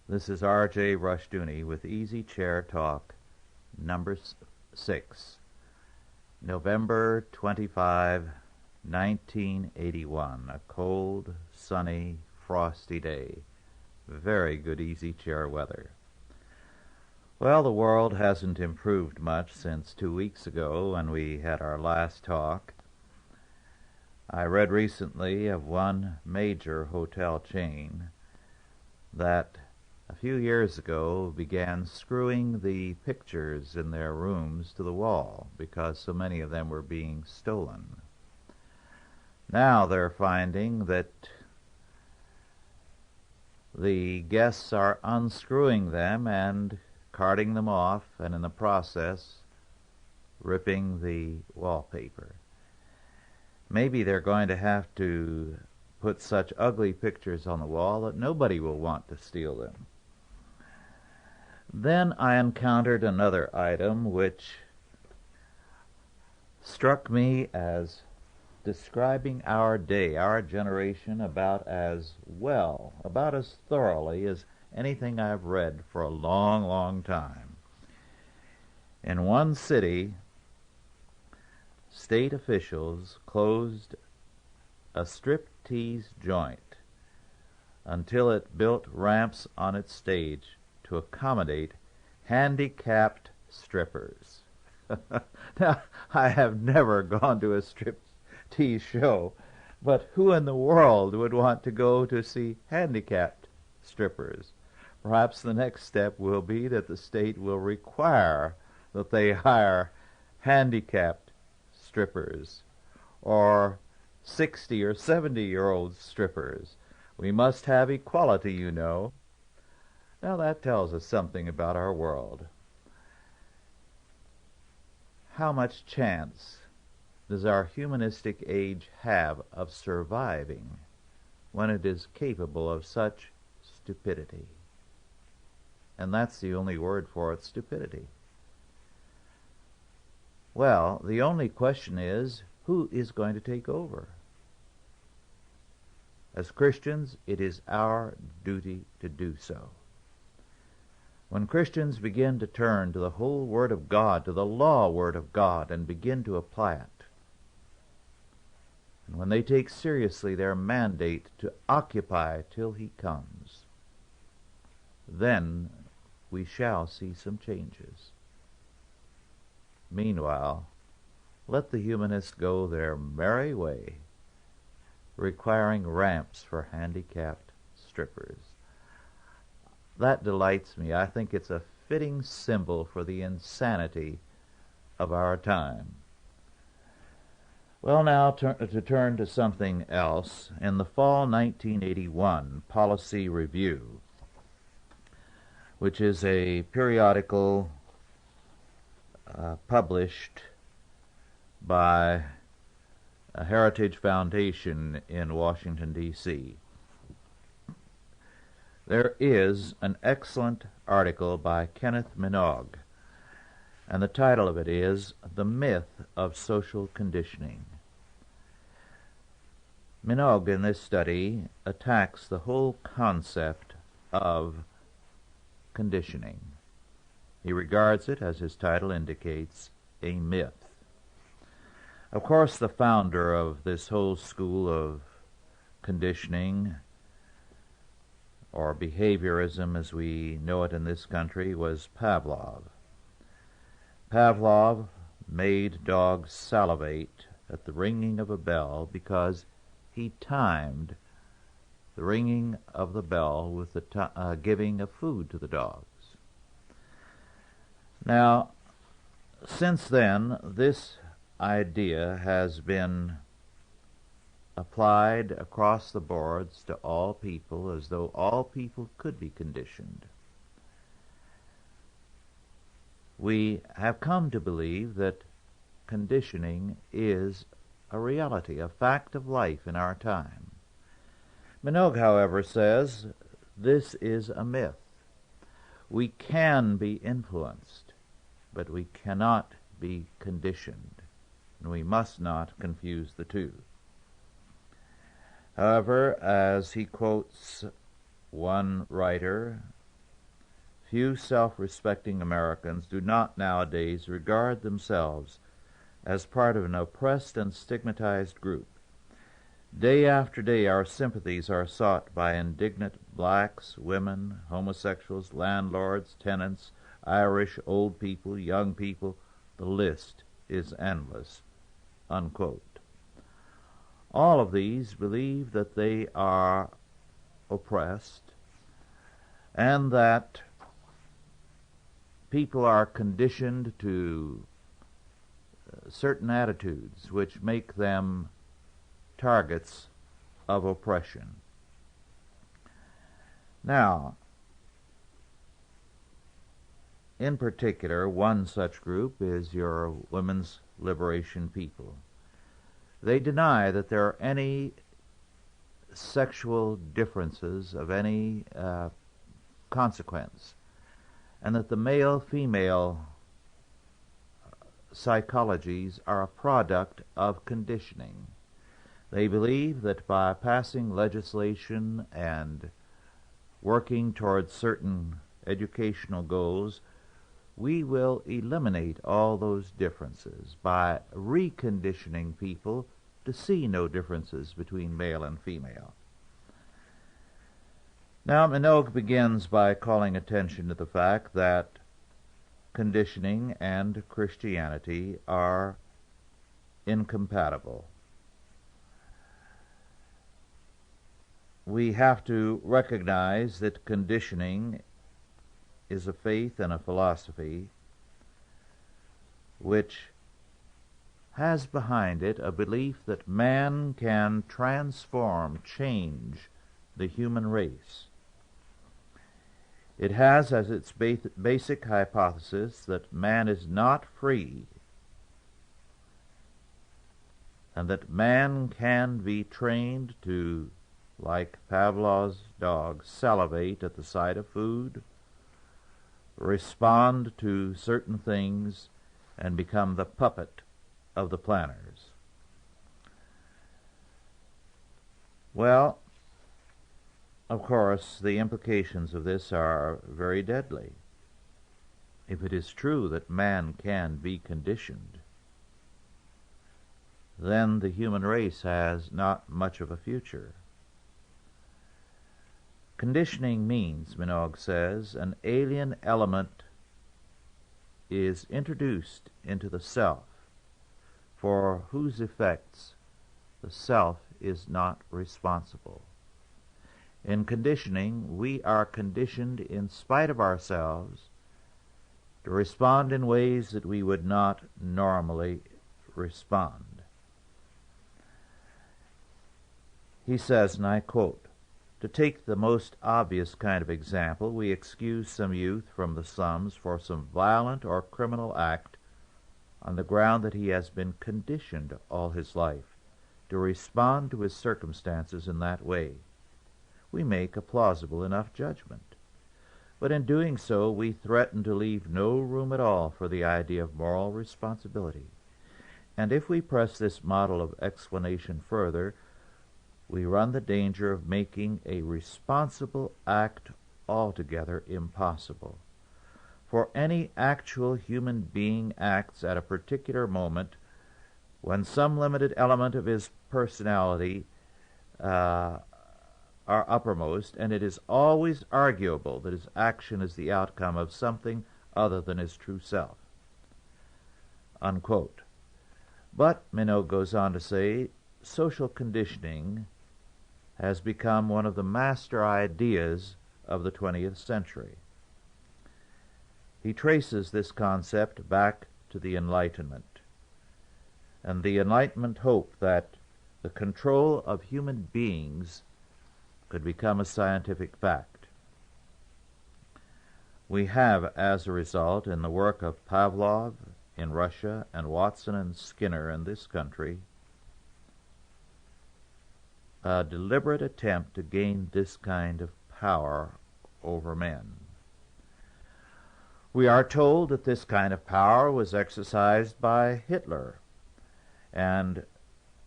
This is R.J. Rushdoony with Easy Chair Talk, number 6, November 25, 1981. A cold, sunny, frosty day. Very good easy chair weather. Well, the world hasn't improved much since 2 weeks ago when we had our last talk. I read recently of one major hotel chain that a few years ago began screwing the pictures in their rooms to the wall because so many of them were being stolen. Now they're finding that the guests are unscrewing them and carting them off, and in the process ripping the wallpaper. Maybe they're going to have to put such ugly pictures on the wall that nobody will want to steal them. Then I encountered another item which struck me as describing our day, our generation, about as well, about as thoroughly as anything I've read for a long, long time. In one city, state officials closed a striptease joint until it built ramps on its stage to accommodate handicapped strippers. Now, I have never gone to a striptease show, but who in the world would want to go to see handicapped strippers? Perhaps the next step will be that the state will require that they hire handicapped strippers or 60 or 70-year-old strippers. We must have equality, you know. Now that tells us something about our world. How much chance does our humanistic age have of surviving when it is capable of such stupidity? And that's the only word for it, stupidity. Well, the only question is, who is going to take over? As Christians, it is our duty to do so. When Christians begin to turn to the whole Word of God, to the law Word of God, and begin to apply it, and when they take seriously their mandate to occupy till He comes, then we shall see some changes. Meanwhile, let the humanists go their merry way, requiring ramps for handicapped strippers. That delights me. I think it's a fitting symbol for the insanity of our time. Well, now to turn to something else. In the fall 1981 Policy Review, which is a periodical published by a Heritage Foundation in Washington, D.C., there is an excellent article by Kenneth Minogue, and the title of it is The Myth of Social Conditioning. Minogue, in this study, attacks the whole concept of conditioning. He regards it, as his title indicates, a myth. Of course, the founder of this whole school of conditioning, or behaviorism as we know it in this country, was Pavlov. Pavlov made dogs salivate at the ringing of a bell because he timed the ringing of the bell with the giving of food to the dogs. Now, since then, this idea has been applied across the boards to all people, as though all people could be conditioned. We have come to believe that conditioning is a reality, a fact of life in our time. Minogue, however, says this is a myth. We can be influenced, but we cannot be conditioned, and we must not confuse the two. However, as he quotes one writer, few self-respecting Americans do not nowadays regard themselves as part of an oppressed and stigmatized group. Day after day, our sympathies are sought by indignant blacks, women, homosexuals, landlords, tenants, Irish, old people, young people. The list is endless." Unquote. All of these believe that they are oppressed and that people are conditioned to certain attitudes which make them targets of oppression. Now, in particular, one such group is your women's liberation people. They deny that there are any sexual differences of any consequence, and that the male-female psychologies are a product of conditioning. They believe that by passing legislation and working towards certain educational goals, we will eliminate all those differences by reconditioning people to see no differences between male and female. Now, Minogue begins by calling attention to the fact that conditioning and Christianity are incompatible. We have to recognize that conditioning is a faith and a philosophy which has behind it a belief that man can transform, change the human race. It has as its basic hypothesis that man is not free and that man can be trained to, like Pavlov's dog, salivate at the sight of food, respond to certain things, and become the puppet of the planners. Well, of course, the implications of this are very deadly. If it is true that man can be conditioned, then the human race has not much of a future. Conditioning means, Minogue says, an alien element is introduced into the self, for whose effects the self is not responsible. In conditioning, we are conditioned in spite of ourselves to respond in ways that we would not normally respond. He says, and I quote, "To take the most obvious kind of example, we excuse some youth from the slums for some violent or criminal act on the ground that he has been conditioned all his life to respond to his circumstances in that way. We make a plausible enough judgment. But in doing so, we threaten to leave no room at all for the idea of moral responsibility. And if we press this model of explanation further, we run the danger of making a responsible act altogether impossible. For any actual human being acts at a particular moment when some limited element of his personality are uppermost, and it is always arguable that his action is the outcome of something other than his true self." Unquote. But, Minogue goes on to say, social conditioning has become one of the master ideas of the 20th century. He traces this concept back to the Enlightenment, and the Enlightenment hoped that the control of human beings could become a scientific fact. We have, as a result, in the work of Pavlov in Russia and Watson and Skinner in this country, a deliberate attempt to gain this kind of power over men. We are told that this kind of power was exercised by Hitler, and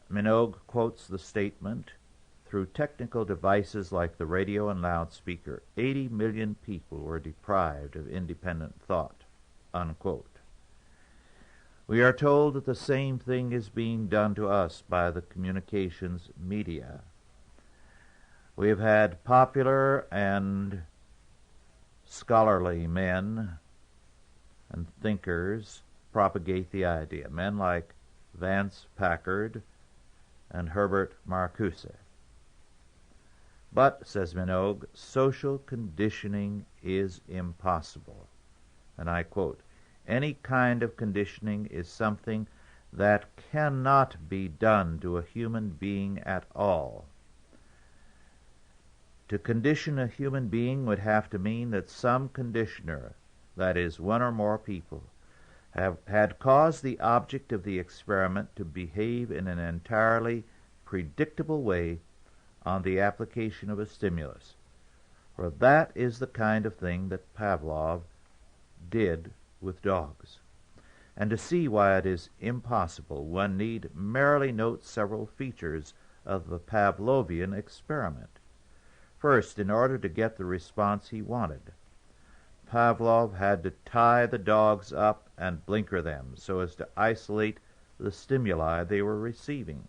Minogue quotes the statement, through technical devices like the radio and loudspeaker, 80 million people were deprived of independent thought, unquote. We are told that the same thing is being done to us by the communications media. We have had popular and scholarly men and thinkers propagate the idea, men like Vance Packard and Herbert Marcuse. But, says Minogue, social conditioning is impossible. And I quote, "Any kind of conditioning is something that cannot be done to a human being at all. To condition a human being would have to mean that some conditioner, that is, one or more people, had caused the object of the experiment to behave in an entirely predictable way on the application of a stimulus, for that is the kind of thing that Pavlov did with dogs. And to see why it is impossible, one need merely note several features of the Pavlovian experiment. First, in order to get the response he wanted, Pavlov had to tie the dogs up and blinker them so as to isolate the stimuli they were receiving.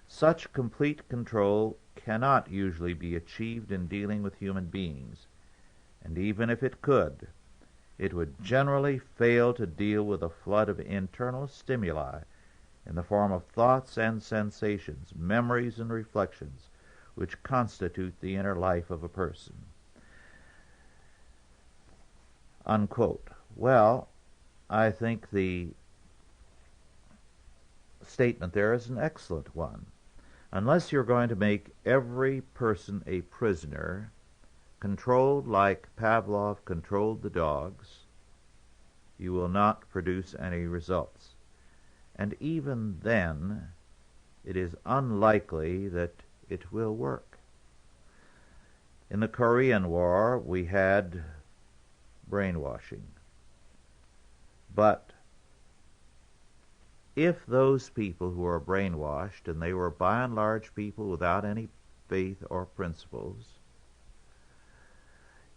Such complete control cannot usually be achieved in dealing with human beings, and even if it could, it would generally fail to deal with a flood of internal stimuli in the form of thoughts and sensations, memories and reflections, which constitute the inner life of a person." Unquote. Well, I think the statement there is an excellent one. Unless you're going to make every person a prisoner, controlled like Pavlov controlled the dogs, you will not produce any results. And even then, it is unlikely that it will work. In the Korean War, we had brainwashing. But if those people who are brainwashed, and they were by and large people without any faith or principles,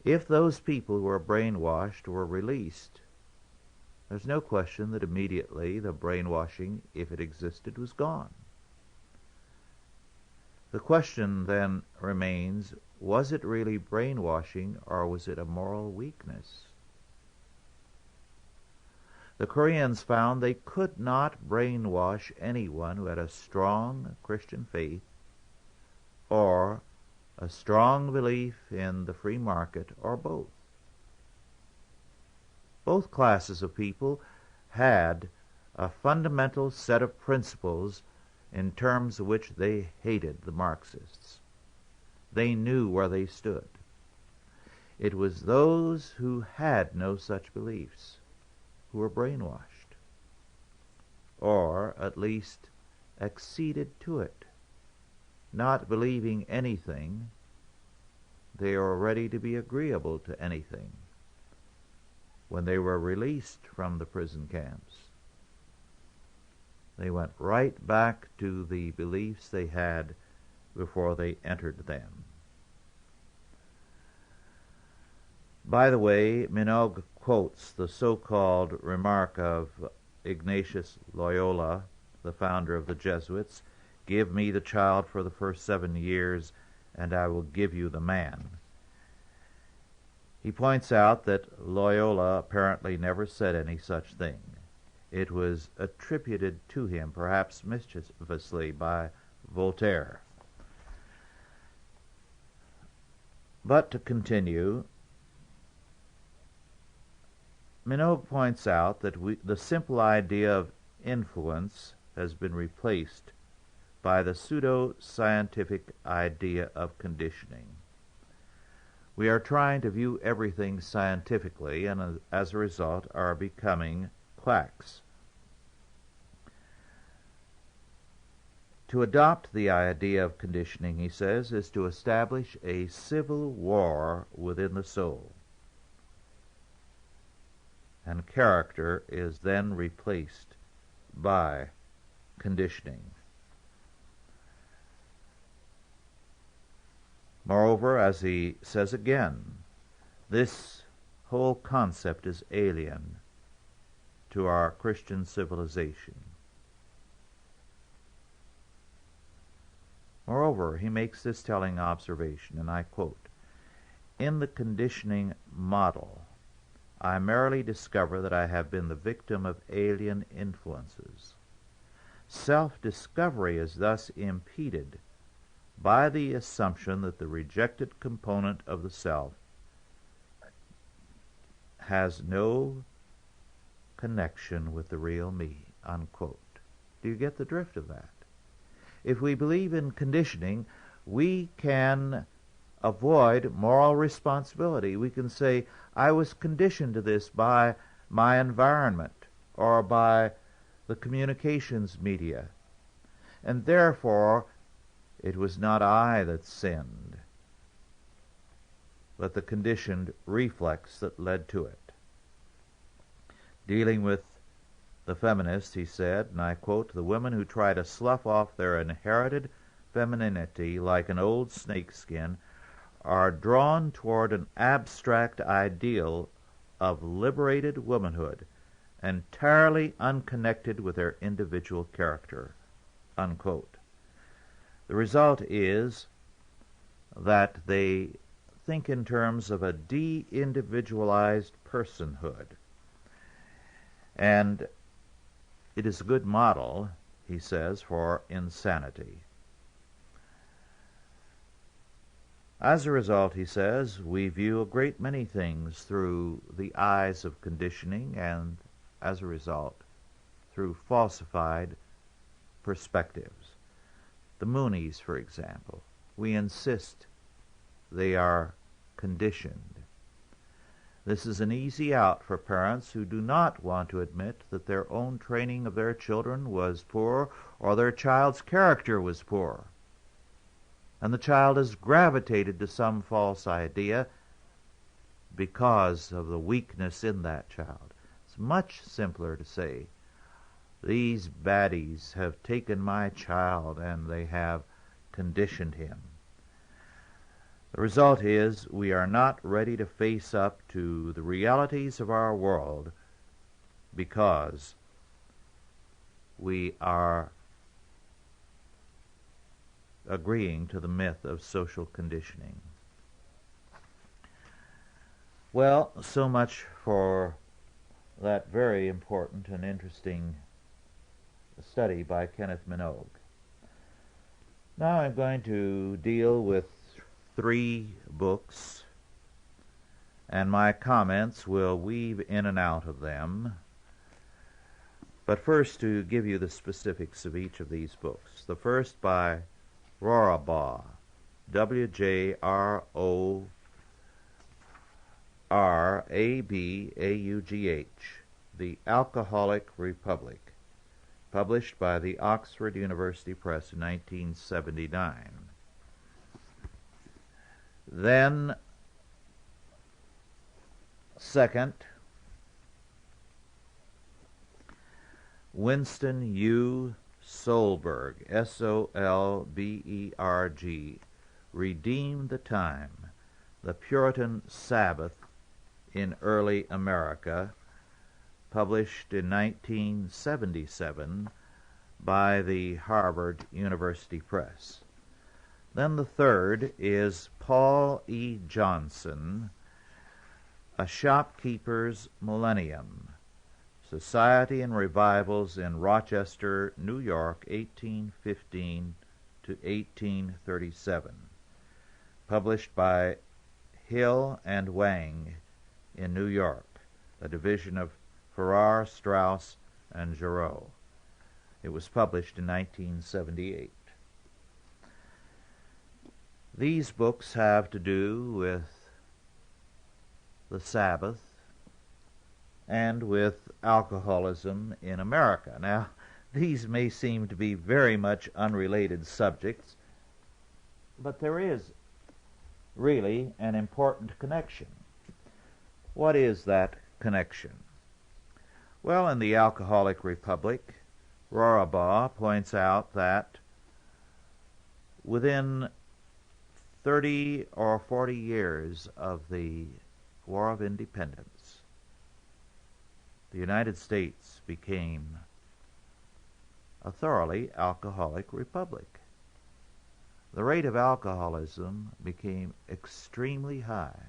if those people who are brainwashed were released, there's no question that immediately the brainwashing, if it existed, was gone. The question then remains, was it really brainwashing or was it a moral weakness? The Koreans found they could not brainwash anyone who had a strong Christian faith or a strong belief in the free market, or both. Both classes of people had a fundamental set of principles in terms of which they hated the Marxists. They knew where they stood. It was those who had no such beliefs who were brainwashed, or at least acceded to it. Not believing anything, they are ready to be agreeable to anything. When they were released from the prison camps, they went right back to the beliefs they had before they entered them. By the way, Minogue quotes the so-called remark of Ignatius Loyola, the founder of the Jesuits, "Give me the child for the first 7 years, and I will give you the man." He points out that Loyola apparently never said any such thing. It was attributed to him, perhaps mischievously, by Voltaire. But to continue, Minogue points out that the simple idea of influence has been replaced by the pseudo-scientific idea of conditioning. We are trying to view everything scientifically, and as a result are becoming quacks. To adopt the idea of conditioning, he says, is to establish a civil war within the soul, and character is then replaced by conditioning. Moreover, as he says again, this whole concept is alien to our Christian civilization. Moreover, he makes this telling observation, and I quote, "In the conditioning model, I merely discover that I have been the victim of alien influences. Self-discovery is thus impeded by the assumption that the rejected component of the self has no connection with the real me," unquote. Do you get the drift of that? If we believe in conditioning, we can avoid moral responsibility. We can say, I was conditioned to this by my environment or by the communications media, and therefore it was not I that sinned, but the conditioned reflex that led to it. Dealing with the feminists, he said, and I quote, "The women who try to slough off their inherited femininity like an old snakeskin are drawn toward an abstract ideal of liberated womanhood, entirely unconnected with their individual character," unquote. The result is that they think in terms of a de-individualized personhood. And it is a good model, he says, for insanity. As a result, he says, we view a great many things through the eyes of conditioning and, as a result, through falsified perspectives. The Moonies, for example, we insist they are conditioned. This is an easy out for parents who do not want to admit that their own training of their children was poor or their child's character was poor. And the child has gravitated to some false idea because of the weakness in that child. It's much simpler to say, these baddies have taken my child and they have conditioned him. The result is we are not ready to face up to the realities of our world because we are agreeing to the myth of social conditioning. Well, so much for that very important and interesting study by Kenneth Minogue. Now I'm going to deal with 3 books, and my comments will weave in and out of them. But first, to give you the specifics of each of these books. The first by Rorabaugh, W-J-R-O-R-A-B-A-U-G-H, The Alcoholic Republic, published by the Oxford University Press in 1979. Then, second, Winston U. Solberg, S-O-L-B-E-R-G, Redeem the Time, The Puritan Sabbath in Early America, published in 1977 by the Harvard University Press. Then the third is Paul E. Johnson, A Shopkeeper's Millennium, Society and Revivals in Rochester, New York, 1815 to 1837, published by Hill and Wang in New York, a division of Farrar, Straus, and Giroux. It was published in 1978. These books have to do with the Sabbath and with alcoholism in America. Now, these may seem to be very much unrelated subjects, but there is really an important connection. What is that connection? Well, in The Alcoholic Republic, Rorabaugh points out that within 30 or 40 years of the War of Independence, the United States became a thoroughly alcoholic republic. The rate of alcoholism became extremely high.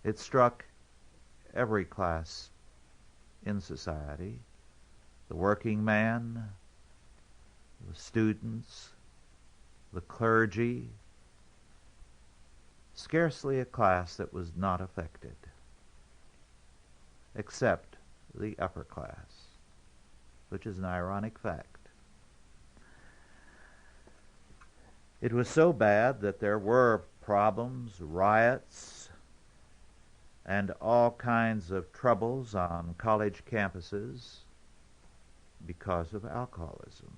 It struck every class in society, the working man, the students, the clergy, scarcely a class that was not affected, except the upper class, which is an ironic fact. It was so bad that there were problems, riots, and all kinds of troubles on college campuses because of alcoholism.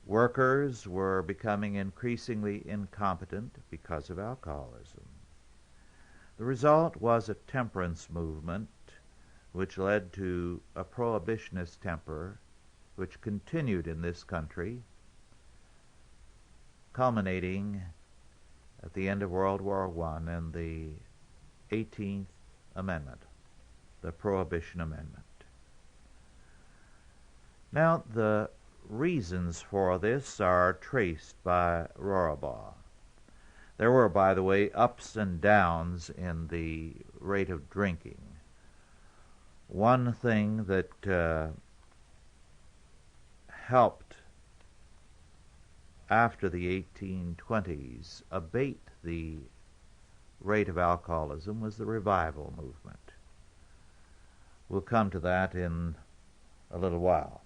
Workers were becoming increasingly incompetent because of alcoholism. The result was a temperance movement which led to a prohibitionist temper which continued in this country, culminating at the end of World War I in the 18th Amendment, the Prohibition Amendment. Now, the reasons for this are traced by Rohrabach. There were, by the way, ups and downs in the rate of drinking. One thing that helped after the 1820s abate the rate of alcoholism was the revival movement. We'll come to that in a little while.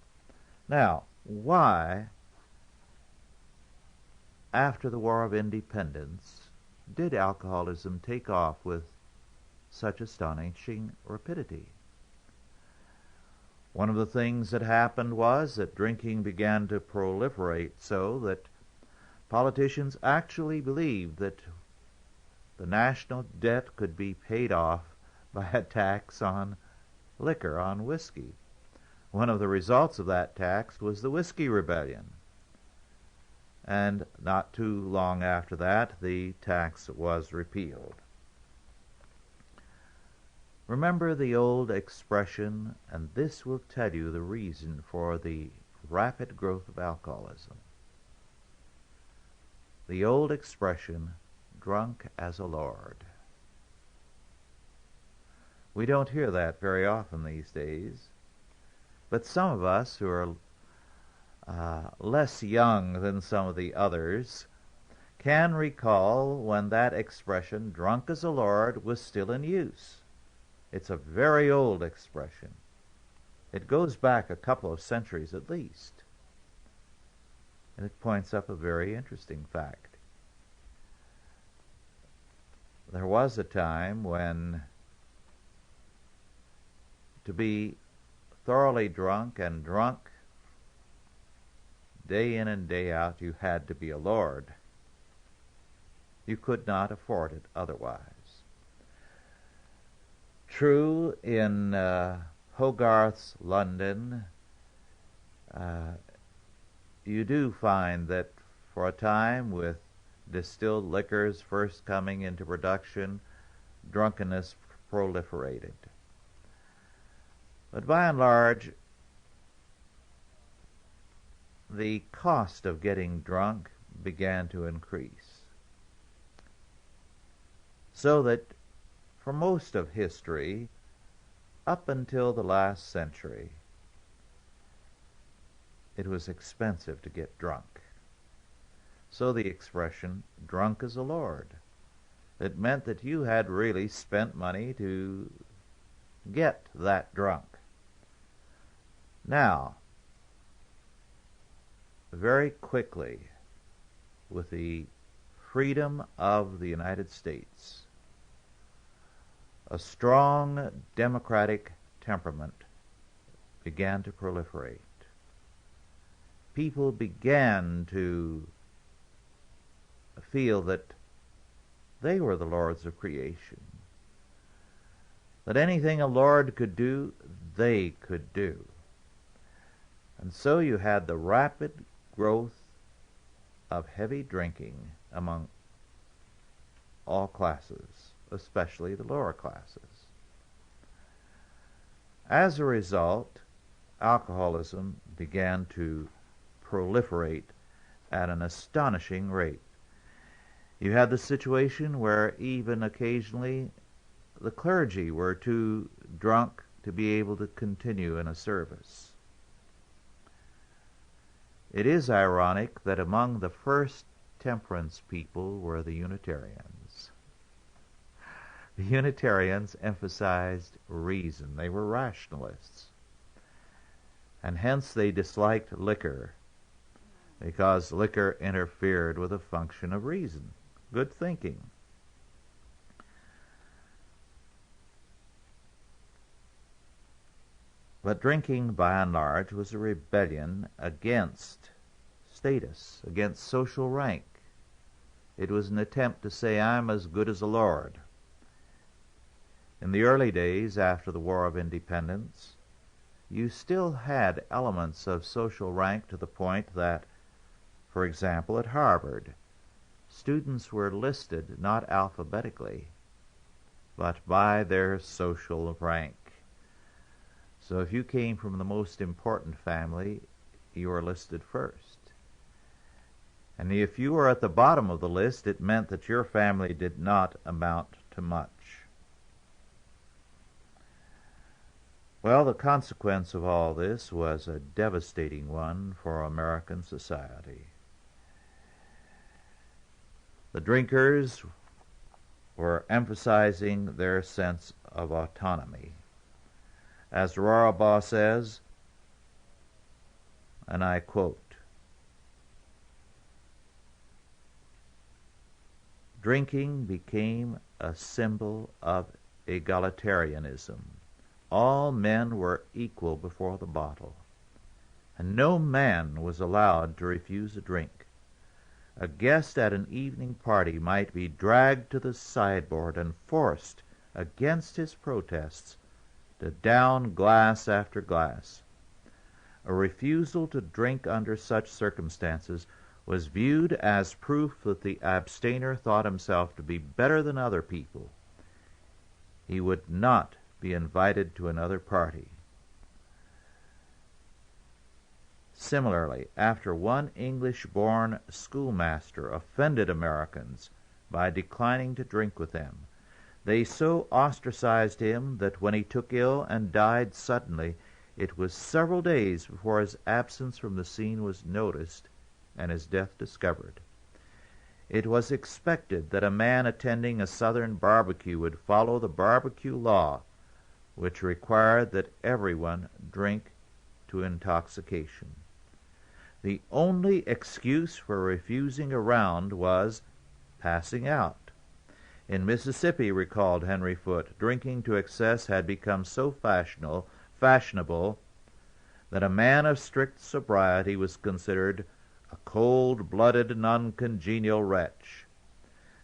Now, why, after the War of Independence, did alcoholism take off with such astonishing rapidity? One of the things that happened was that drinking began to proliferate so that politicians actually believed that the national debt could be paid off by a tax on liquor, on whiskey. One of the results of that tax was the Whiskey Rebellion. And not too long after that, the tax was repealed. Remember the old expression, and this will tell you the reason for the rapid growth of alcoholism. The old expression, drunk as a lord. We don't hear that very often these days, but some of us who are less young than some of the others can recall when that expression, drunk as a lord, was still in use. It's a very old expression. It goes back a couple of centuries at least. And it points up a very interesting fact. There was a time when to be thoroughly drunk and drunk day in and day out, you had to be a lord. You could not afford it otherwise. True, in Hogarth's London, you do find that for a time, with distilled liquors first coming into production, drunkenness proliferated. But by and large, the cost of getting drunk began to increase, so that for most of history, up until the last century, it was expensive to get drunk. So the expression, drunk as a lord, it meant that you had really spent money to get that drunk. Now, very quickly, with the freedom of the United States, a strong democratic temperament began to proliferate. People began to feel that they were the lords of creation, that anything a lord could do, they could do. And so you had the rapid growth of heavy drinking among all classes, especially the lower classes. As a result, alcoholism began to proliferate at an astonishing rate. You had the situation where even occasionally the clergy were too drunk to be able to continue in a service. It is ironic that among the first temperance people were the Unitarians. The Unitarians emphasized reason. They were rationalists. And hence they disliked liquor, because liquor interfered with the function of reason, good thinking. But drinking, by and large, was a rebellion against status, against social rank. It was an attempt to say, I'm as good as the Lord. In the early days after the War of Independence, you still had elements of social rank to the point that, for example, at Harvard, students were listed not alphabetically, but by their social rank. So if you came from the most important family, you were listed first. And if you were at the bottom of the list, it meant that your family did not amount to much. Well, the consequence of all this was a devastating one for American society. The drinkers were emphasizing their sense of autonomy. As Rorabaugh says, and I quote, "Drinking became a symbol of egalitarianism. All men were equal before the bottle, and no man was allowed to refuse a drink. A guest at an evening party might be dragged to the sideboard and forced, against his protests, to down glass after glass. A refusal to drink under such circumstances was viewed as proof that the abstainer thought himself to be better than other people. He would not be invited to another party." Similarly, after one English-born schoolmaster offended Americans by declining to drink with them, they so ostracized him that when he took ill and died suddenly, it was several days before his absence from the scene was noticed and his death discovered. It was expected that a man attending a Southern barbecue would follow the barbecue law, which required that everyone drink to intoxication. The only excuse for refusing a round was passing out. In Mississippi, recalled Henry Foote, drinking to excess had become so fashionable that a man of strict sobriety was considered a cold-blooded and uncongenial wretch.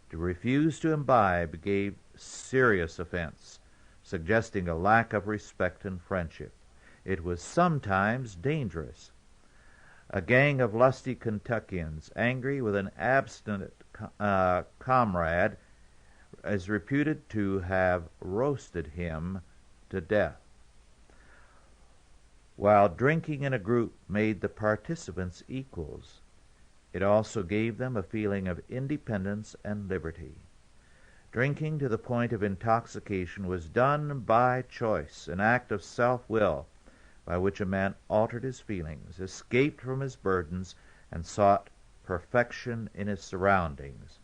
To refuse to imbibe gave serious offense, suggesting a lack of respect and friendship. It was sometimes dangerous. A gang of lusty Kentuckians, angry with an abstinent comrade, is reputed to have roasted him to death. While drinking in a group made the participants equals, it also gave them a feeling of independence and liberty. Drinking to the point of intoxication was done by choice, an act of self-will by which a man altered his feelings, escaped from his burdens, and sought perfection in his surroundings.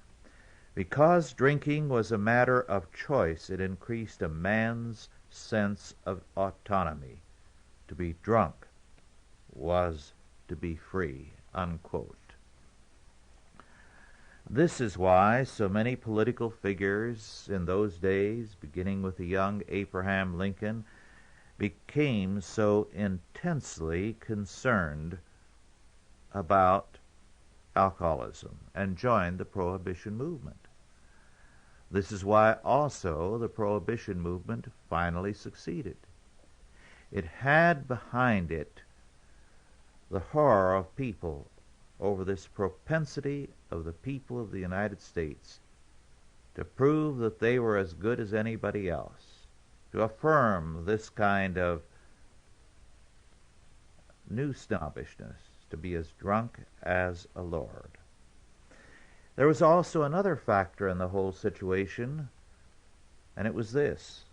Because drinking was a matter of choice, it increased a man's sense of autonomy. To be drunk was to be free." Unquote. This is why so many political figures in those days, beginning with the young Abraham Lincoln, became so intensely concerned about alcoholism and joined the Prohibition movement. This is why also the Prohibition movement finally succeeded. It had behind it the horror of people over this propensity of the people of the United States to prove that they were as good as anybody else, to affirm this kind of new snobbishness, to be as drunk as a lord. There was also another factor in the whole situation, and it was this.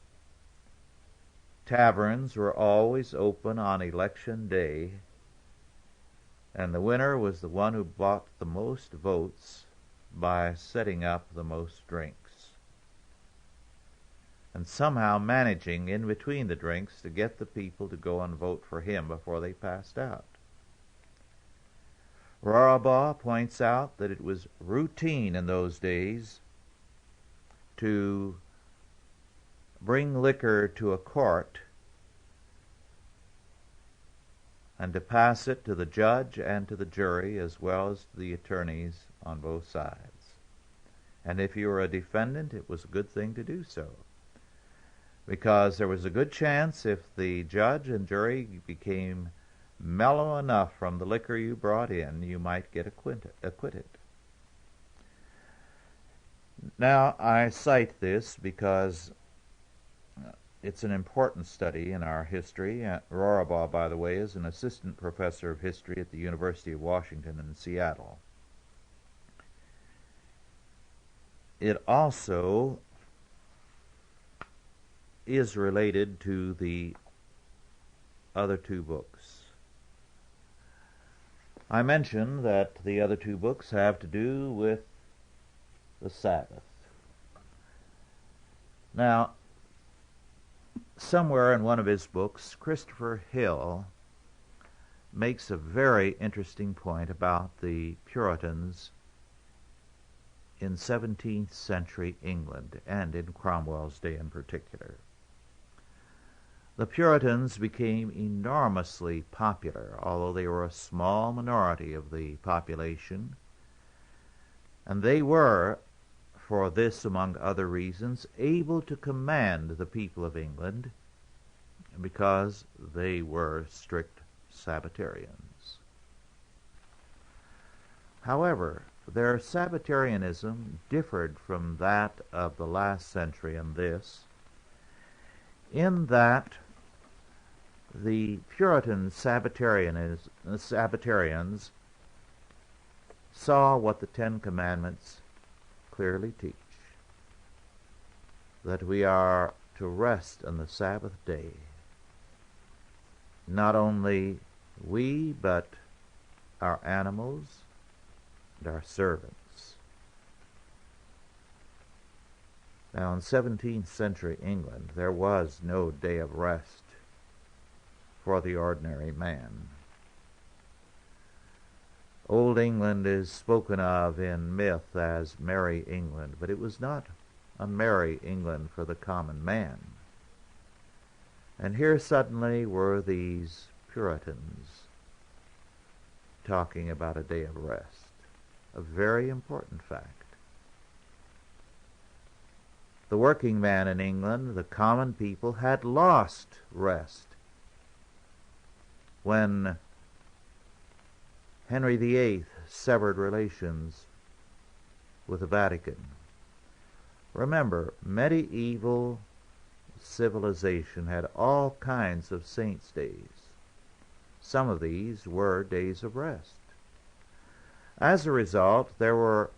Taverns were always open on election day, and the winner was the one who bought the most votes by setting up the most drinks, and somehow managing in between the drinks to get the people to go and vote for him before they passed out. Rorabaugh points out that it was routine in those days to bring liquor to a court and to pass it to the judge and to the jury as well as to the attorneys on both sides. And if you were a defendant, it was a good thing to do so, because there was a good chance if the judge and jury became mellow enough from the liquor you brought in, you might get acquitted. Now, I cite this because it's an important study in our history. Rorabaugh, by the way, is an assistant professor of history at the University of Washington in Seattle. It also is related to the other two books. I mentioned that the other two books have to do with the Sabbath. Now, somewhere in one of his books, Christopher Hill makes a very interesting point about the Puritans in 17th century England, and in Cromwell's day in particular. The Puritans became enormously popular, although they were a small minority of the population, and they were, for this among other reasons, able to command the people of England because they were strict Sabbatarians. However, their Sabbatarianism differed from that of the last century in this, in that the Puritan Sabbatarians saw what the Ten Commandments clearly teach, that we are to rest on the Sabbath day. Not only we, but our animals and our servants. Now, in 17th century England, there was no day of rest for the ordinary man. Old England is spoken of in myth as Merry England, but it was not a merry England for the common man. And here suddenly were these Puritans talking about a day of rest, a very important fact. The working man in England, the common people, had lost rest when Henry VIII severed relations with the Vatican. Remember, medieval civilization had all kinds of saints' days. Some of these were days of rest. As a result, there were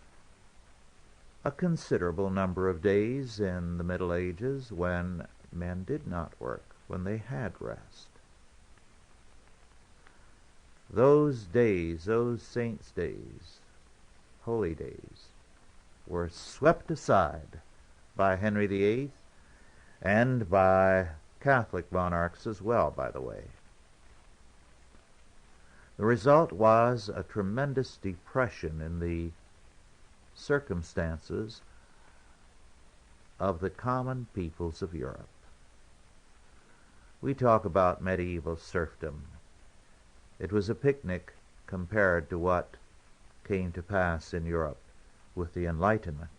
a considerable number of days in the Middle Ages when men did not work, when they had rest. Those days, those saints' days, holy days, were swept aside by Henry VIII and by Catholic monarchs as well, by the way. The result was a tremendous depression in the circumstances of the common peoples of Europe. We talk about medieval serfdom. It was a picnic compared to what came to pass in Europe with the Enlightenment.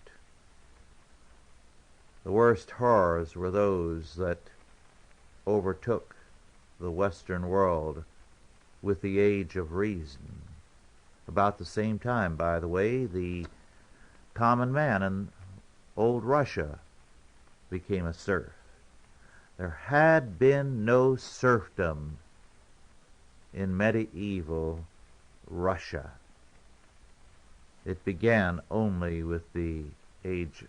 The worst horrors were those that overtook the Western world with the Age of Reason, About the same time, by the way, the common man in old Russia became a serf. There had been no serfdom in medieval Russia. It began only with the age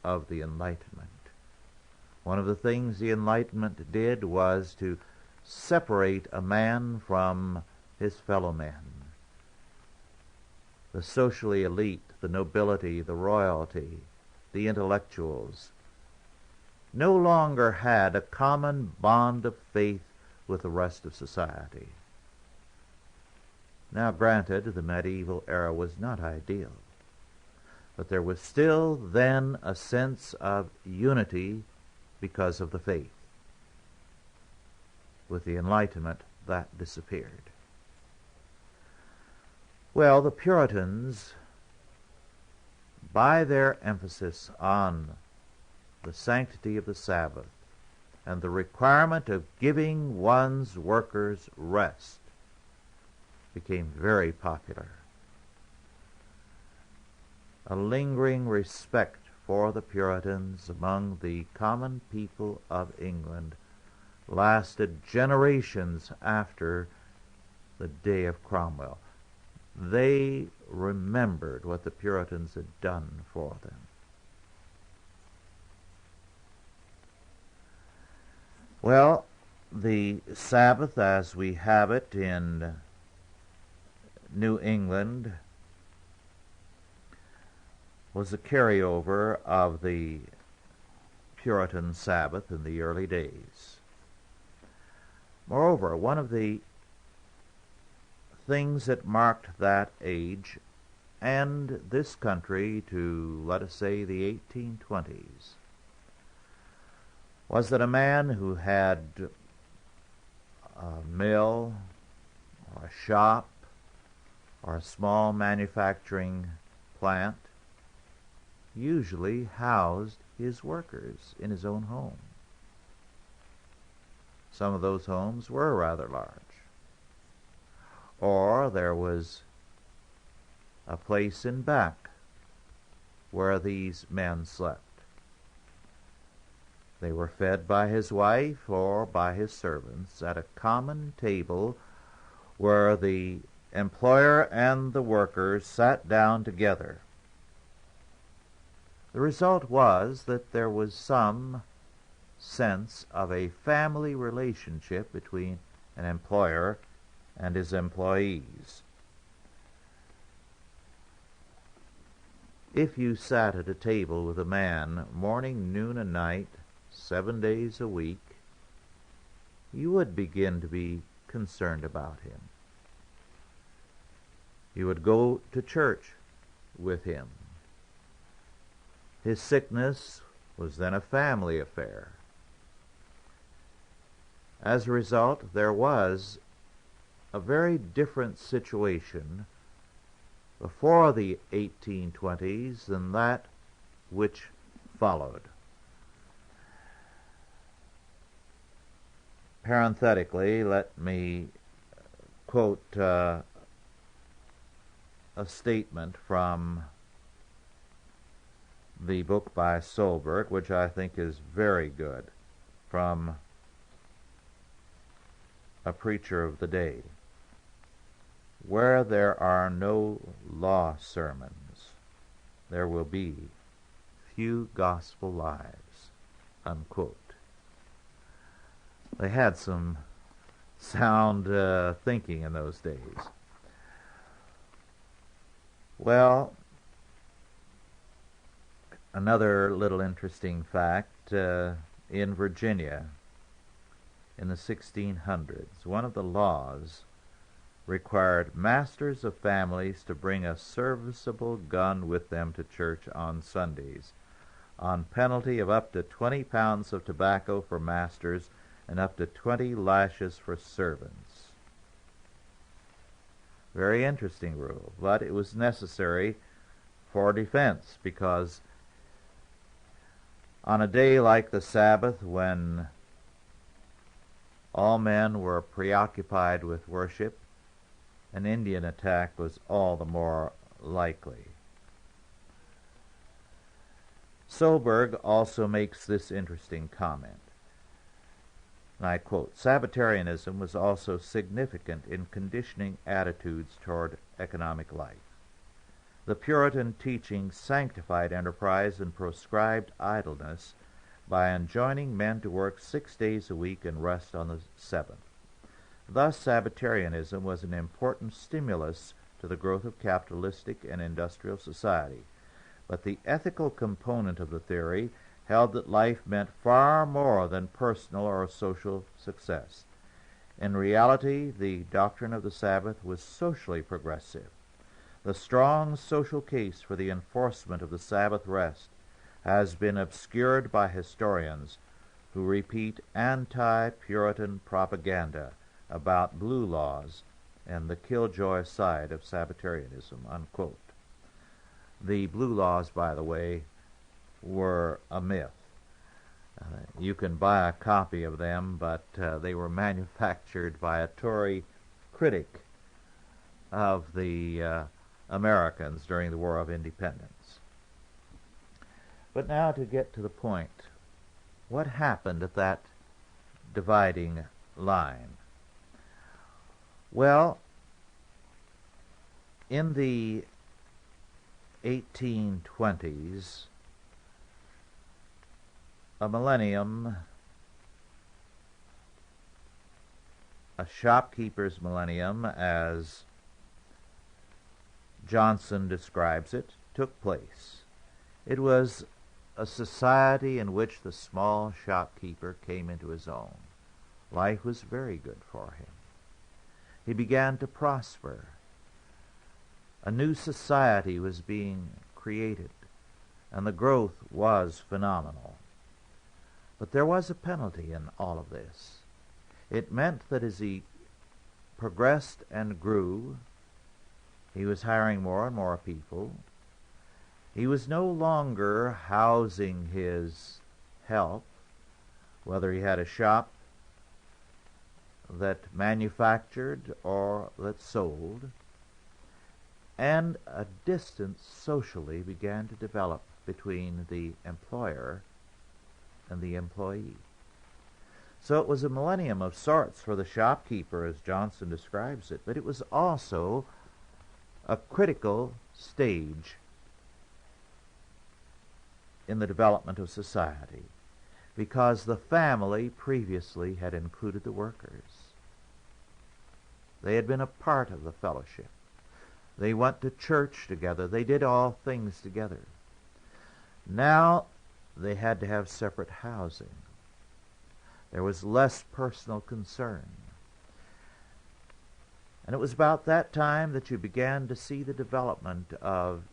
of the Enlightenment. One of the things the Enlightenment did was to separate a man from his fellow men. The socially elite, the nobility, the royalty, the intellectuals, no longer had a common bond of faith with the rest of society. Now, granted, the medieval era was not ideal, but there was still then a sense of unity because of the faith. With the Enlightenment, that disappeared. Well, the Puritans, by their emphasis on the sanctity of the Sabbath and the requirement of giving one's workers rest, became very popular. A lingering respect for the Puritans among the common people of England lasted generations after the day of Cromwell. They remembered what the Puritans had done for them. Well, the Sabbath as we have it in New England was a carryover of the Puritan Sabbath in the early days. Moreover, one of the things that marked that age and this country to, let us say, the 1820s was that a man who had a mill or a shop or a small manufacturing plant usually housed his workers in his own home. Some of those homes were rather large. Or there was a place in back where these men slept. They were fed by his wife or by his servants at a common table where the employer and the workers sat down together. The result was that there was some sense of a family relationship between an employer and his employees. If you sat at a table with a man morning, noon, and night, 7 days a week, you would begin to be concerned about him. You would go to church with him. His sickness was then a family affair. As a result, there was a very different situation before the 1820s than that which followed. Parenthetically, let me quote a statement from the book by Solberg, which I think is very good, from a preacher of the day. Where there are no law sermons, there will be few gospel lives, unquote. They had some sound thinking in those days. Well, another little interesting fact, in Virginia in the 1600s, one of the laws required masters of families to bring a serviceable gun with them to church on Sundays, on penalty of up to 20 pounds of tobacco for masters and up to 20 lashes for servants. Very interesting rule, but it was necessary for defense, because on a day like the Sabbath, when all men were preoccupied with worship, an Indian attack was all the more likely. Solberg also makes this interesting comment, and I quote, "Sabbatarianism was also significant in conditioning attitudes toward economic life. The Puritan teaching sanctified enterprise and proscribed idleness by enjoining men to work 6 days a week and rest on the seventh. Thus, Sabbatarianism was an important stimulus to the growth of capitalistic and industrial society. But the ethical component of the theory held that life meant far more than personal or social success. In reality, the doctrine of the Sabbath was socially progressive. The strong social case for the enforcement of the Sabbath rest has been obscured by historians who repeat anti-Puritan propaganda about blue laws and the killjoy side of Sabbatarianism," unquote. The blue laws, by the way, were a myth. You can buy a copy of them, but they were manufactured by a Tory critic of the Americans during the War of Independence. But now to get to the point. What happened at that dividing line? Well, in the 1820s, a millennium, a shopkeeper's millennium, as Johnson describes it, took place. It was a society in which the small shopkeeper came into his own. Life was very good for him. He began to prosper. A new society was being created, and the growth was phenomenal. But there was a penalty in all of this. It meant that as he progressed and grew, he was hiring more and more people. He was no longer housing his help, whether he had a shop that manufactured or that sold, and a distance socially began to develop between the employer and the employee. So it was a millennium of sorts for the shopkeeper, as Johnson describes it, but it was also a critical stage in the development of society, because the family previously had included the workers. They had been a part of the fellowship. They went to church together. They did all things together. Now they had to have separate housing. There was less personal concern. And it was about that time that you began to see the development of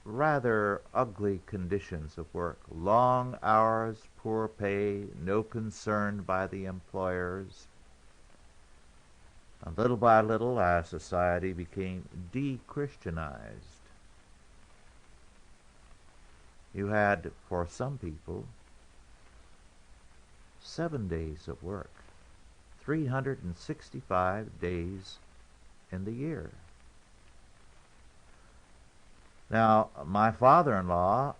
rather ugly conditions of work. Long hours, poor pay, no concern by the employers. And little by little, our society became de-Christianized. You had, for some people, 7 days of work, 365 days in the year. Now, my father-in-law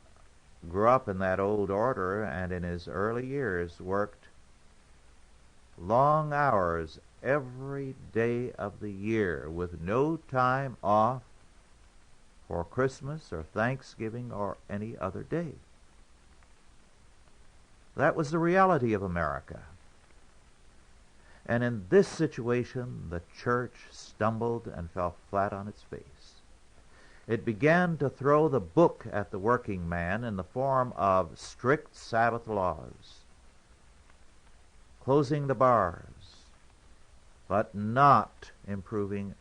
grew up in that old order, and in his early years worked long hours every day of the year with no time off for Christmas or Thanksgiving or any other day. That was the reality of America. And in this situation, the church stumbled and fell flat on its face. It began to throw the book at the working man in the form of strict Sabbath laws, closing the bars, but not improving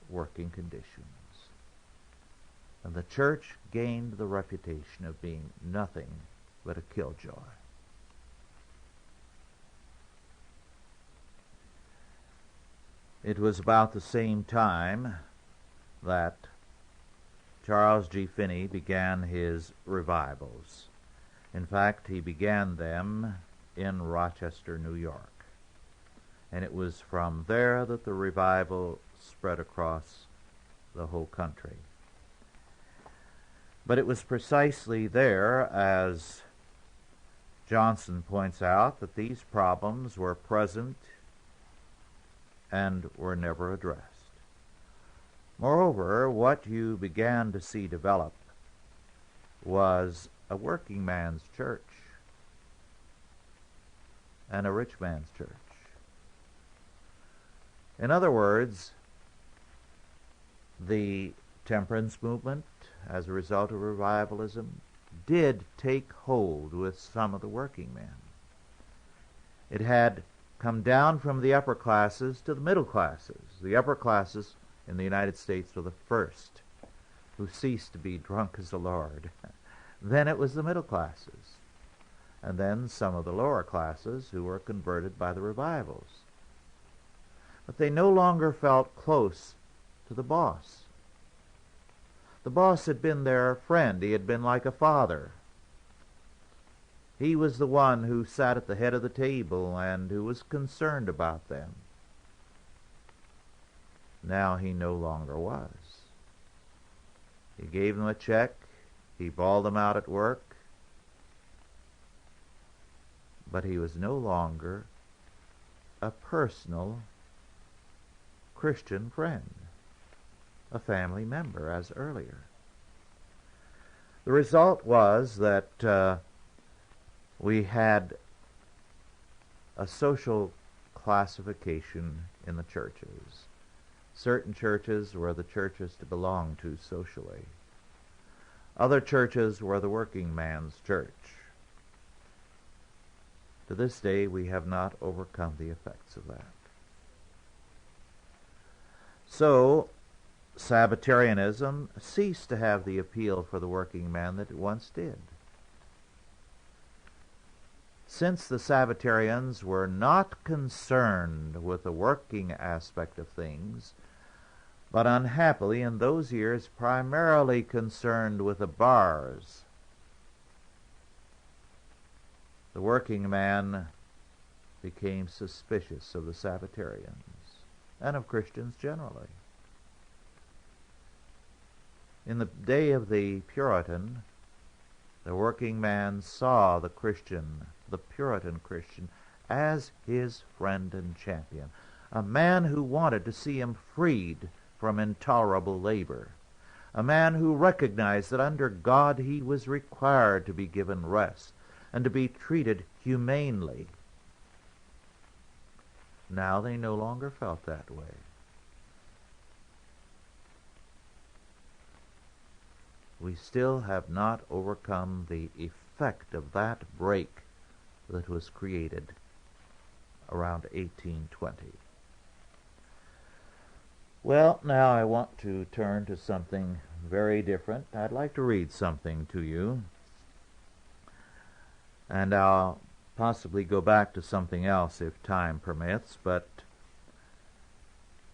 working conditions. And the church gained the reputation of being nothing but a killjoy. It was about the same time that Charles G. Finney began his revivals. In fact, he began them in Rochester, New York. And it was from there that the revival spread across the whole country. But it was precisely there, as Johnson points out, that these problems were present and were never addressed. Moreover, what you began to see develop was a working man's church and a rich man's church. In other words, the temperance movement, as a result of revivalism, did take hold with some of the working men. It had come down from the upper classes to the middle classes. The upper classes in the United States were the first who ceased to be drunk as the Lord. Then it was the middle classes, and then some of the lower classes who were converted by the revivals. But they no longer felt close to the boss. The boss had been their friend. He had been like a father. He was the one who sat at the head of the table and who was concerned about them. Now he no longer was. He gave them a check. He bawled them out at work. But he was no longer a personal Christian friend, a family member, as earlier. The result was that we had a social classification in the churches. Certain churches were the churches to belong to socially. Other churches were the working man's church. To this day, we have not overcome the effects of that. So, Sabbatarianism ceased to have the appeal for the working man that it once did. Since the Sabbatarians were not concerned with the working aspect of things, but unhappily in those years primarily concerned with the bars, the working man became suspicious of the Sabbatarians and of Christians generally. In the day of the Puritan, the working man saw the Christian, the Puritan Christian, as his friend and champion, a man who wanted to see him freed from intolerable labor, a man who recognized that under God he was required to be given rest and to be treated humanely. Now they no longer felt that way. We still have not overcome the effect of that break that was created around 1820. Well, now I want to turn to something very different. I'd like to read something to you, and I'll possibly go back to something else if time permits, but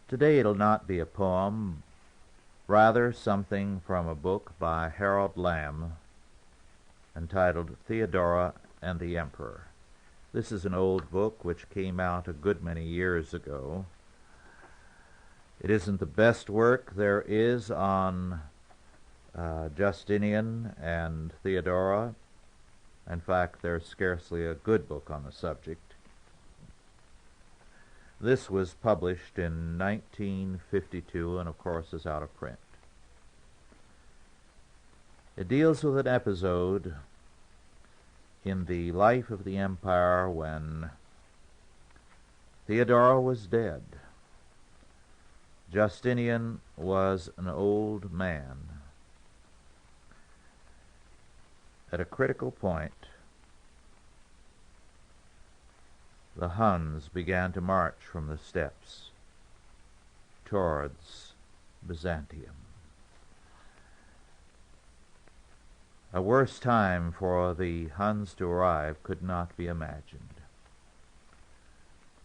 today it'll not be a poem, rather something from a book by Harold Lamb entitled Theodora and the Emperor. This is an old book which came out a good many years ago. It isn't the best work there is on Justinian and Theodora. In fact, there's scarcely a good book on the subject. This was published in 1952 and, of course, is out of print. It deals with an episode in the life of the empire when Theodora was dead. Justinian was an old man. At a critical point, the Huns began to march from the steppes towards Byzantium. A worse time for the Huns to arrive could not be imagined.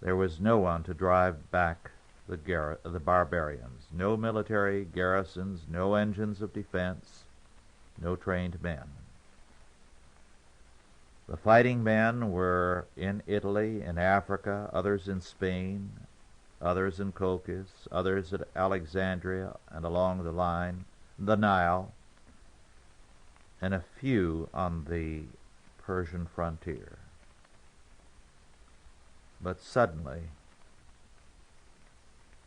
There was no one to drive back the barbarians, no military garrisons, no engines of defense, no trained men. The fighting men were in Italy, in Africa, others in Spain, others in Colchis, others at Alexandria and along the Nile, and a few on the Persian frontier. But suddenly,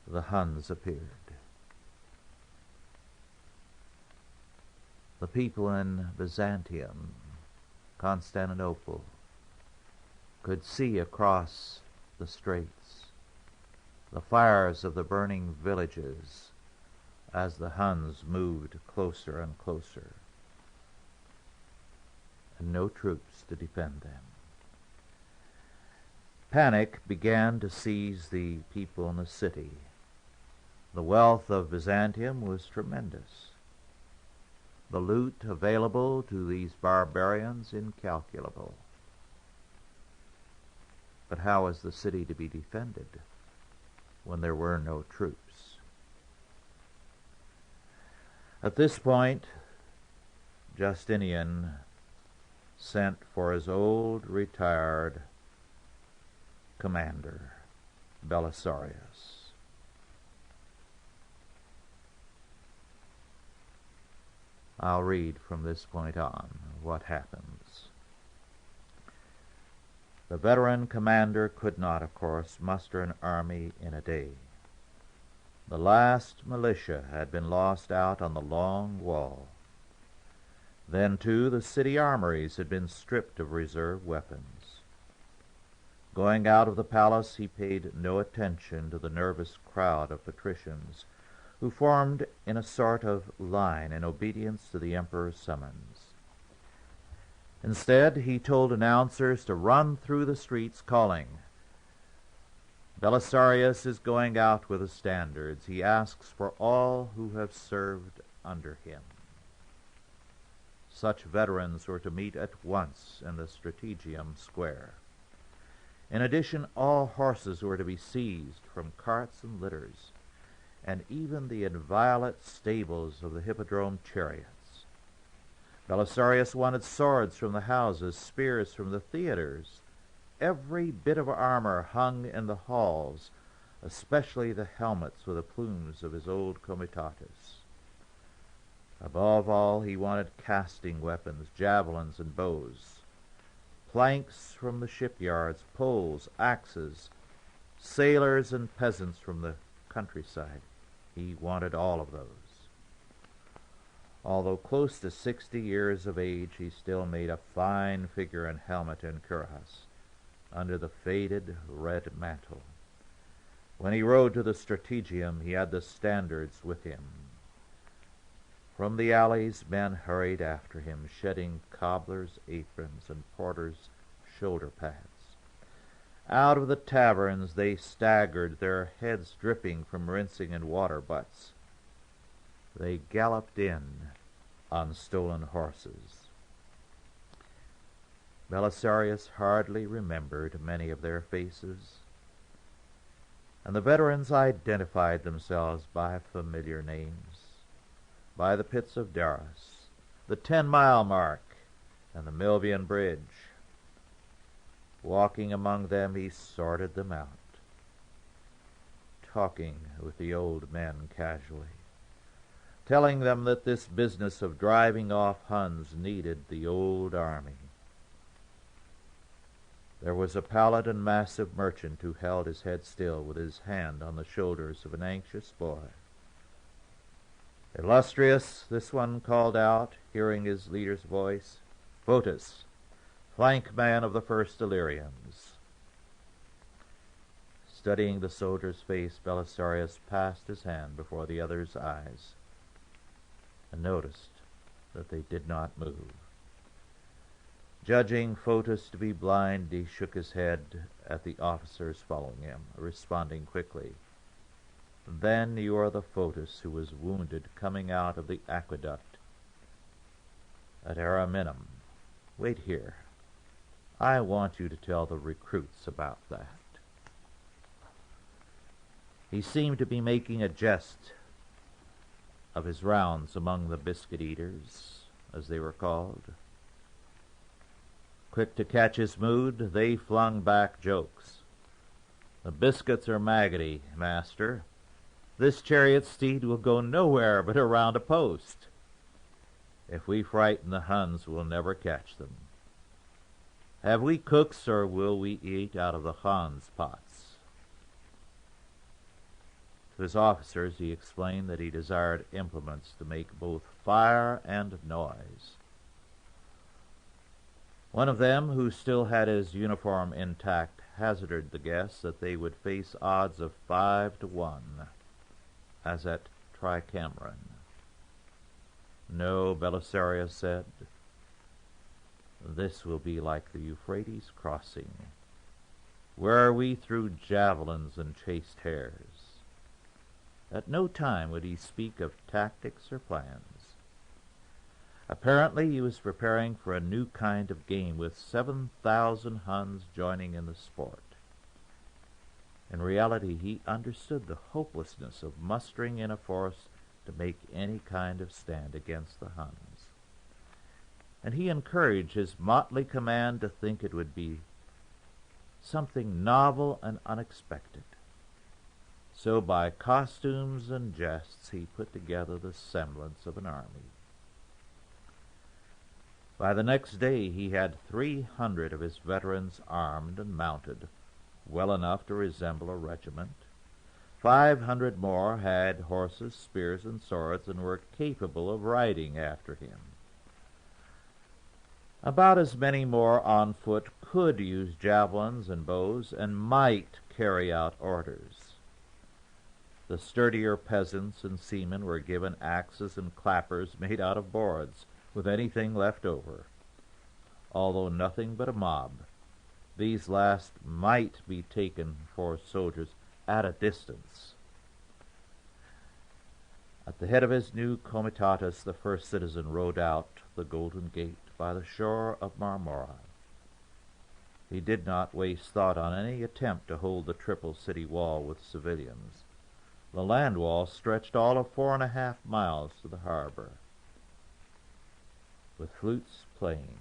the Huns appeared. The people in Byzantium, Constantinople, could see across the straits the fires of the burning villages as the Huns moved closer and closer, and no troops to defend them. Panic began to seize the people in the city. The wealth of Byzantium was tremendous. The loot available to these barbarians incalculable. But how was the city to be defended when there were no troops? At this point, Justinian sent for his old retired commander, Belisarius. I'll read from this point on what happens. The veteran commander could not, of course, muster an army in a day. The last militia had been lost out on the long wall. Then, too, the city armories had been stripped of reserve weapons. Going out of the palace, he paid no attention to the nervous crowd of patricians who formed in a sort of line in obedience to the emperor's summons. Instead, he told announcers to run through the streets calling, "Belisarius is going out with the standards. He asks for all who have served under him." Such veterans were to meet at once in the Strategium Square. In addition, all horses were to be seized from carts and litters, and even the inviolate stables of the hippodrome chariots. Belisarius wanted swords from the houses, spears from the theaters. Every bit of armor hung in the halls, especially the helmets with the plumes of his old comitatus. Above all, he wanted casting weapons, javelins and bows, planks from the shipyards, poles, axes, sailors and peasants from the countryside. He wanted all of those. Although close to 60 years of age, he still made a fine figure in helmet and cuirass, under the faded red mantle. When he rode to the Strategium, he had the standards with him. From the alleys, men hurried after him, shedding cobblers' aprons and porters' shoulder pads. Out of the taverns they staggered, their heads dripping from rinsing in water butts. They galloped in on stolen horses. Belisarius hardly remembered many of their faces, and the veterans identified themselves by familiar names, by the pits of Darus, the 10-mile mark, and the Milvian Bridge. Walking among them, he sorted them out, talking with the old men casually, telling them that this business of driving off Huns needed the old army. There was a pallid and massive merchant who held his head still with his hand on the shoulders of an anxious boy. "Illustrious," this one called out, hearing his leader's voice, "Fotis, flank man of the first Illyrians." Studying the soldier's face, Belisarius passed his hand before the other's eyes and noticed that they did not move. Judging Fotis to be blind, he shook his head at the officers following him, responding quickly, "Then you are the Fotis who was wounded coming out of the aqueduct at Ariminum. Wait here. I want you to tell the recruits about that." He seemed to be making a jest of his rounds among the biscuit eaters, as they were called. Quick to catch his mood, they flung back jokes. "The biscuits are maggoty, master. This chariot steed will go nowhere but around a post. If we frighten the Huns, we'll never catch them. Have we cooks, or will we eat out of the Huns' pots?" To his officers he explained that he desired implements to make both fire and noise. One of them, who still had his uniform intact, hazarded the guess that they would face odds of 5-1, as at Tricameron. "No," Belisarius said, "this will be like the Euphrates crossing, where we threw javelins and chased hares." At no time would he speak of tactics or plans. Apparently he was preparing for a new kind of game, with 7,000 Huns joining in the sport. In reality, he understood the hopelessness of mustering in a force to make any kind of stand against the Huns, and he encouraged his motley command to think it would be something novel and unexpected. So by costumes and jests he put together the semblance of an army. By the next day he had 300 of his veterans armed and mounted, well enough to resemble a regiment. 500 more had horses, spears, and swords, and were capable of riding after him. About as many more on foot could use javelins and bows, and might carry out orders. The sturdier peasants and seamen were given axes and clappers made out of boards, with anything left over. Although nothing but a mob, these last might be taken for soldiers at a distance. At the head of his new comitatus, the first citizen rode out the Golden Gate by the shore of Marmora. He did not waste thought on any attempt to hold the triple city wall with civilians. The land wall stretched all of 4.5 miles to the harbor. With flutes playing,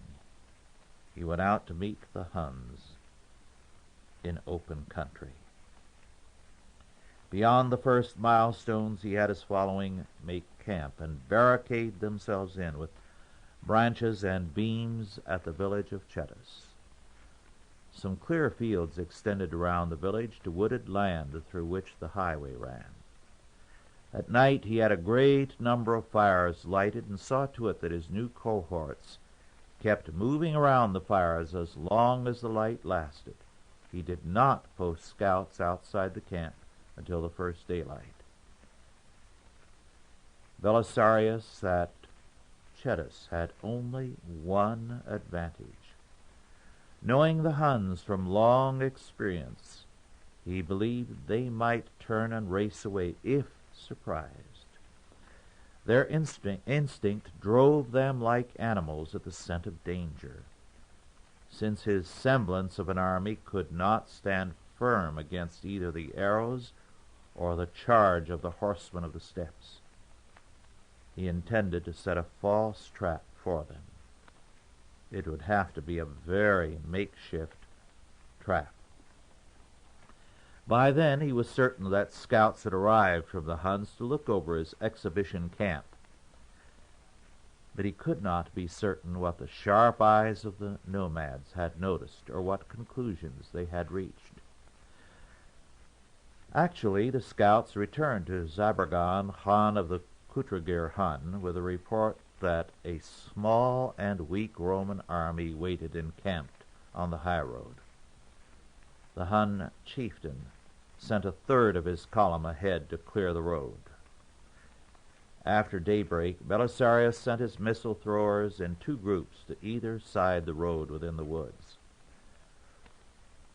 he went out to meet the Huns in open country. Beyond the first milestones, he had his following make camp and barricade themselves in with branches and beams at the village of Chetas. Some clear fields extended around the village to wooded land through which the highway ran. At night he had a great number of fires lighted, and saw to it that his new cohorts kept moving around the fires as long as the light lasted. He did not post scouts outside the camp until the first daylight. Belisarius at Chetas had only one advantage. Knowing the Huns from long experience, he believed they might turn and race away if surprised. Their instinct drove them like animals at the scent of danger. Since his semblance of an army could not stand firm against either the arrows or the charge of the horsemen of the steppes, he intended to set a false trap for them. It would have to be a very makeshift trap. By then he was certain that scouts had arrived from the Huns to look over his exhibition camp. But he could not be certain what the sharp eyes of the nomads had noticed, or what conclusions they had reached. Actually, the scouts returned to Zabragan, Khan of the Kutragir Hun, with a report that a small and weak Roman army waited encamped on the high road. The Hun chieftain sent 1/3 of his column ahead to clear the road. After daybreak, Belisarius sent his missile throwers in 2 groups to either side the road within the woods.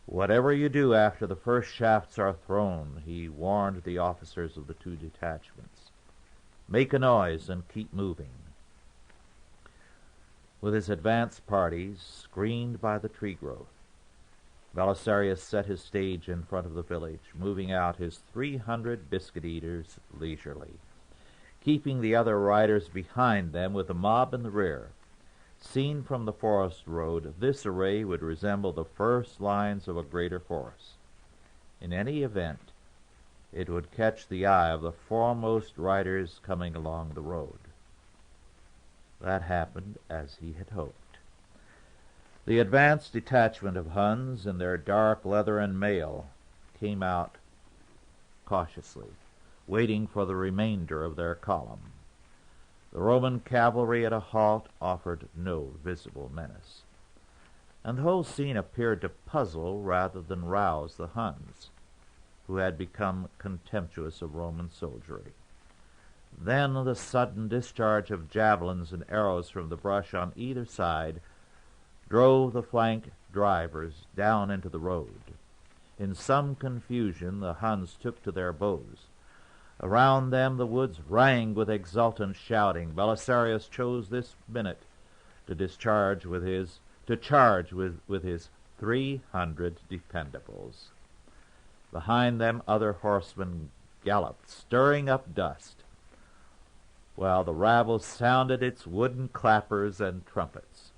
"Whatever you do after the first shafts are thrown," he warned the officers of the 2 detachments, "make a noise and keep moving." With his advance parties screened by the tree growth, Belisarius set his stage in front of the village, moving out his 300 biscuit-eaters leisurely, keeping the other riders behind them with the mob in the rear. Seen from the forest road, this array would resemble the first lines of a greater force. In any event, it would catch the eye of the foremost riders coming along the road. That happened as he had hoped. The advanced detachment of Huns in their dark leather and mail came out cautiously, waiting for the remainder of their column. The Roman cavalry at a halt offered no visible menace, and the whole scene appeared to puzzle rather than rouse the Huns, who had become contemptuous of Roman soldiery. Then the sudden discharge of javelins and arrows from the brush on either side drove the flank drivers down into the road. In some confusion the Huns took to their bows. Around them the woods rang with exultant shouting. Belisarius chose this minute to charge with his 300 dependables. Behind them other horsemen galloped, stirring up dust, while the rabble sounded its wooden clappers and trumpets.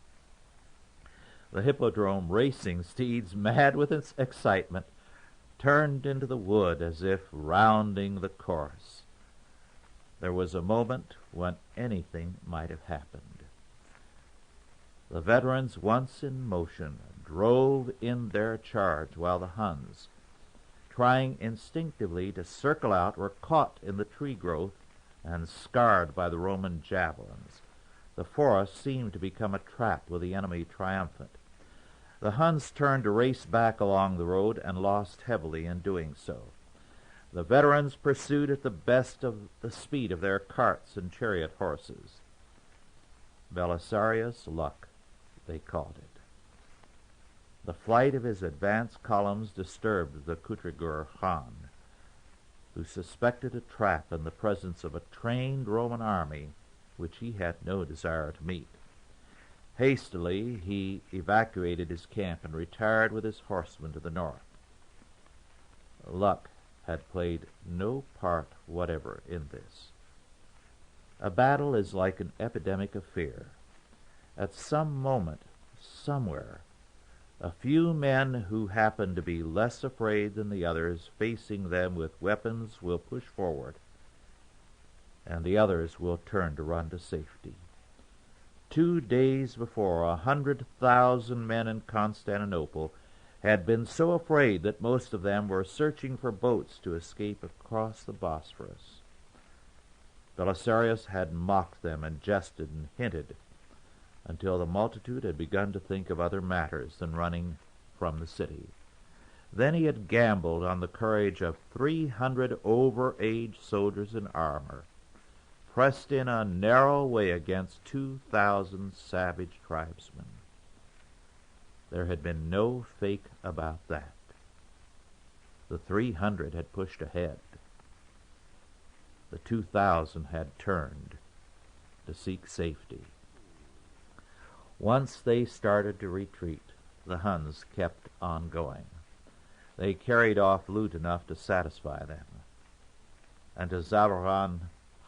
The hippodrome racing steeds, mad with its excitement, turned into the wood as if rounding the course. There was a moment when anything might have happened. The veterans, once in motion, drove in their charge, while the Huns, trying instinctively to circle out, were caught in the tree growth and scarred by the Roman javelins. The forest seemed to become a trap with the enemy triumphant. The Huns turned to race back along the road and lost heavily in doing so. The veterans pursued at the best of the speed of their carts and chariot horses. Belisarius' luck, they called it. The flight of his advance columns disturbed the Kutrigur Khan, who suspected a trap in the presence of a trained Roman army which he had no desire to meet. Hastily he evacuated his camp and retired with his horsemen to the north. Luck had played no part whatever in this. A battle is like an epidemic of fear. At some moment, somewhere, a few men who happen to be less afraid than the others facing them with weapons will push forward, and the others will turn to run to safety. 2 days before, 100,000 men in Constantinople had been so afraid that most of them were searching for boats to escape across the Bosphorus. Belisarius had mocked them and jested and hinted until the multitude had begun to think of other matters than running from the city. Then he had gambled on the courage of 300 over-aged soldiers in armor, pressed in a narrow way against 2,000 savage tribesmen. There had been no fake about that. The 300 had pushed ahead. The 2,000 had turned to seek safety. Once they started to retreat, the Huns kept on going. They carried off loot enough to satisfy them, and to Zavaran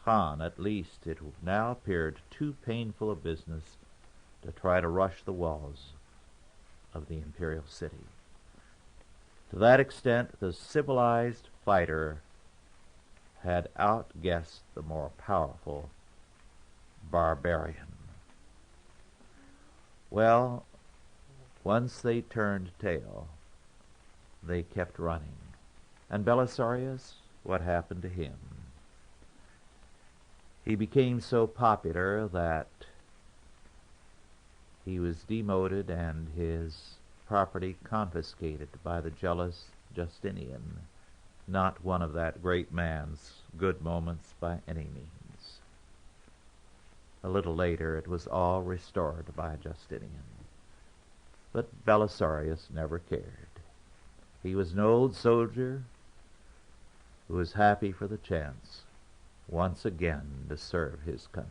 Khan, at least, it now appeared too painful a business to try to rush the walls of the imperial city. To that extent, the civilized fighter had outguessed the more powerful barbarian. Well, once they turned tail, they kept running. And Belisarius, what happened to him? He became so popular that he was demoted and his property confiscated by the jealous Justinian, not one of that great man's good moments by any means. A little later it was all restored by Justinian. But Belisarius never cared. He was an old soldier who was happy for the chance once again to serve his country.